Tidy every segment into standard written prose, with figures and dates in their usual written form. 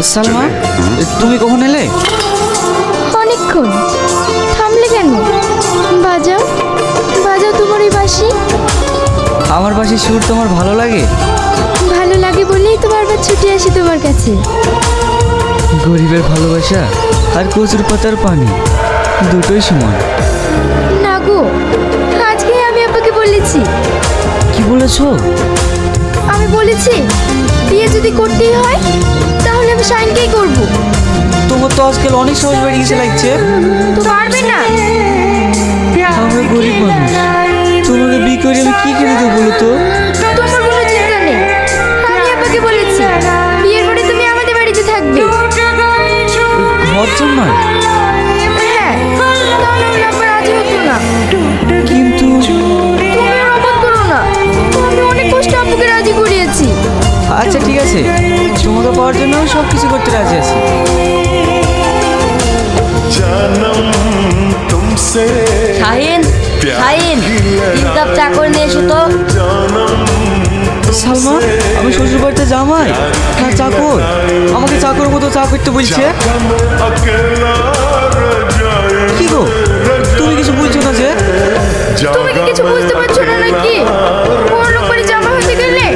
সালমা, তুমি কখন এলে? অনেকক্ষণ। থামলে কেন? বাজাও বাজাও তোমার ওই বাঁশি। আমার বাঁশির সুর তোমার ভালো লাগে? ভালো লাগে বলেই তো বারবার ছুটে আসি তোমার কাছে। গরিবের ভালোবাসা আর কচুর পাতার পানি দুটোই সমান। না গো, আজকে আমি আপাকে বলেছি। কি বলেছো? আমি বলেছি বিয়ে যদি করতেই হয় তাহলে আমি শাইনকেই করব। তোমার তো আজকাল অনেক সহজ বেড়ে গেছে লাগছে। তো পারবে না? আমরা গরিব মানুষ, তোমাকে বিয়ে করে আমি কি কিনে দেবো বলো তো? তোমার কোনো চিন্তা নেই, আমি আপাকে বলেছি বিয়ের পরে তুমি আমাদের বাড়িতে থাকবে। ঘর জন্মায়? হ্যাঁ, তাহলে আমি আবার রাজি হতো না। কিন্তু তুমি আর অবাক করো না, আমি অনেক কষ্ট আপুকে রাজি করিয়েছি। আচ্ছা ঠিক আছে, তোমাকে পাওয়ার জন্য আমি সব কিছু করতে রাজি আছি। শাহিন, শাহিন, 3 কাপ চা করে নিয়ে এসো তো। সালমা, আমি শ্বশুর বাড়িতে জামাই না চাকর? আমাকে চাকর মতো চা করতে বলছে। কি গো, তুমি কিছু বলছো না যে? তুমি কি কিছু বুঝতে পারছো না নাকি? বড়লোক বাড়ি জামা হতে গেলে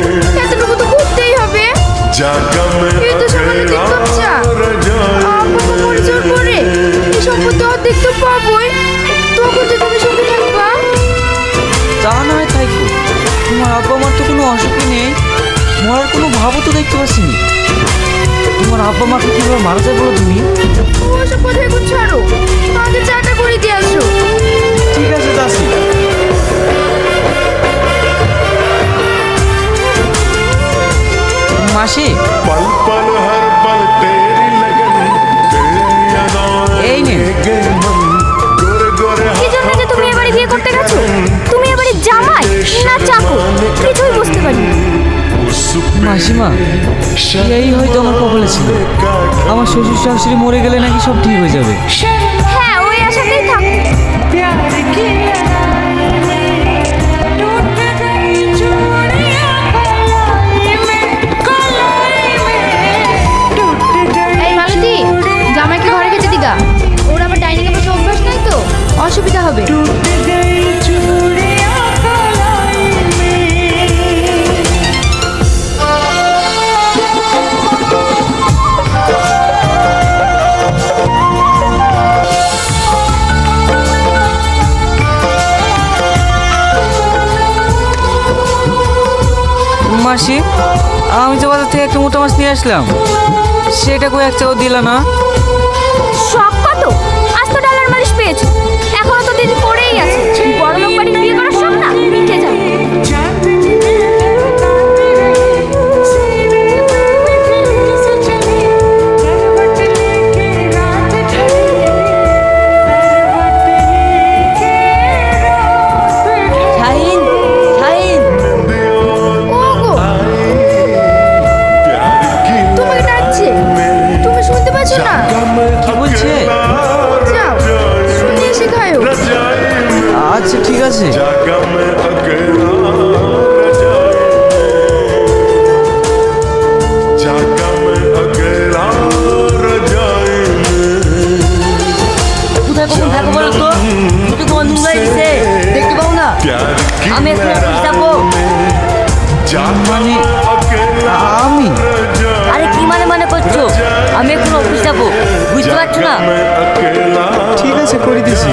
এতটুকু তো করতেই হবে। এই তো সামান্য 3 কাপ চা, আব্বা পরিচয় করে এই সম্পত্তি অর্ধেক তো পাবোই। তখন যে তুমি সুখে থাকবা। তা নয় থাইকো, তোমার আব্বা মার তো কোনো অসুখই নেই, মরার কোনো ভাবও তো দেখতে পাচ্ছি না। তোমার আব্বা মাকে কিভাবে মারা যায় বলো তুমি? ওসব কথা এখন ছাড়ো, আগে চাটা করে দিয়ে আসো। ঠিক আছে দাসি। মাসি, पल पल हर पल तेरी लगन तेरी अदाएं এই নে। लेके मन गोरे गोरे কি জন্য যে তুমি এবারে বিয়ে করতে গেছো? তুমি এবারে জামাই না চাকর কিছুই বুঝতে পারি না। মাসিমা, এই হয়তো আমার কপালে ছিল। আমার শ্বশুর শাশুড়ি মরে গেলে নাকি সব ঠিক হয়ে যাবে। হ্যাঁ, ওই আশাতেই থাকো। এই মালতী, জামাইকে ঘরে খেতে দিগা। ওর আবার ডাইনিং এ বসে অভ্যাস নাই তো, অসুবিধা হবে। মাসি, আমি তো বাজার থেকে একটা মোটা মাছ নিয়ে আসলাম, সেটা কই এক চাও দিলা না? শখ কত? আজ তো ডলার মালিশ পেয়েছো, এখনো তো দিদি পড়েই আছে। বড় লোক বাড়ির বিয়ে করার শখ না মিটে যাবে। শাহিন, শাহিন, ওগো, তোমাকে ডাকছে, তুমি শুনতে পাচ্ছ না? কি বলছে? যাও, শুনে এসে খায়ো। আচ্ছা ঠিক আছে। जागा मैं अकेला रजाई में जागा मैं अकेला रजाई में কোথায় কখন থাকো বলো তো? দুটো তোমার নোংরাই দিছে, দেখতে পাও না? प्यार की আমি এখন অফিস যাবো। जागा মানে मैं अकेला আমি? रजाई আরে কি মানে করছো? আমি এখন অফিস যাবো, বুঝতে পারছো না? मैं अकेला ঠিক আছে, করে দিছি।